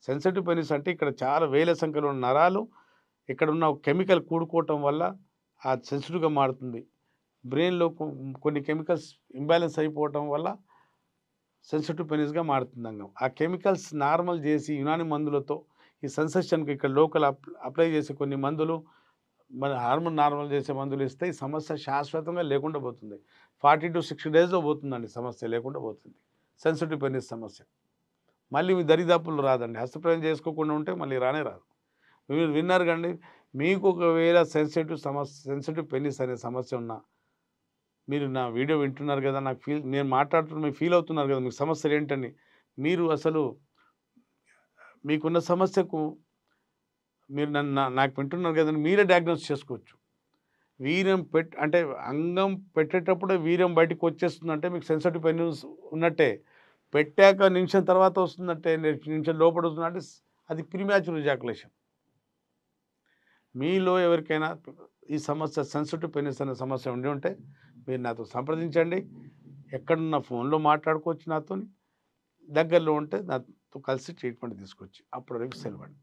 Sensitive penis అంటే ఇక్కడ చాలా వేల సంఖ్యలో ఉన్న నరాలు ఇక్కడ ఉన్న కెమికల్ కూడుకోవటం వల్ల ఆ సెన్సిటివ్‌గా మారుతుంది. బ్రెయిన్‌లో కొన్ని కెమికల్స్ ఇంబాలెన్స్ అయిపోవటం వల్ల సెన్సిటివ్ పెనిస్‌గా మారుతుంది అంగం. ఆ కెమికల్స్ నార్మల్ చేసి యునాని మందులతో ఈ సెన్సేషన్‌కి ఇక్కడ లోకల్ అప్లై చేసే కొన్ని మందులు మన హార్మోన్ నార్మల్ చేసే మందులు ఇస్తే ఈ సమస్య శాశ్వతంగా లేకుండా పోతుంది. 40-60 డేస్‌లో పోతుందండి సమస్య లేకుండా పోతుంది. సెన్సిటివ్ పెనిస్ సమస్య. మళ్ళీ మీ దరిదాపుల్లో రాదండి. హస్తప్రయోగం చేసుకోకుండా ఉంటే మళ్ళీ రానే రాదు. మీరు విన్నారు కండి. మీకు ఒకవేళ సెన్సిటివ్ పెనిస్ అనే సమస్య ఉన్నా మీరు నా వీడియో వింటున్నారు కదా! నేను మాట్లాడుతున్న మీరు ఫీల్ అవుతున్నారు కదా! మీ సమస్యలేంటని. మీరు అసలు మీకున్న సమస్యకు మీరు నాకు వింటున్నారు కదండీ! మీరే డయాగ్నోస్ చేసుకోవచ్చు. వీర్యం అంటే అంగం పెట్టేటప్పుడే వీర్యం బయటికొచ్చేస్తుందంటే మీకు సెన్సిటివ్ పెనిస్ ఉన్నట్టే. పెట్టాక నిమిషం తర్వాత వస్తుందంటే, నిమిషం లోపల వస్తుందంటే అది ప్రీమాచ్యూర్ ఎజాకులేషన్. మీలో ఎవరికైనా ఈ సమస్య సెన్సిటివ్ పెనిస్ అనే సమస్య ఉండి ఉంటే మీరు నాతో సంప్రదించండి. ఎక్కడున్నా ఫోన్‌లో మాట్లాడుకోవచ్చు నాతోని. దగ్గరలో ఉంటే నాతో కలిసి ట్రీట్మెంట్ తీసుకోవచ్చు. అప్పటి వరకు సెలవండి.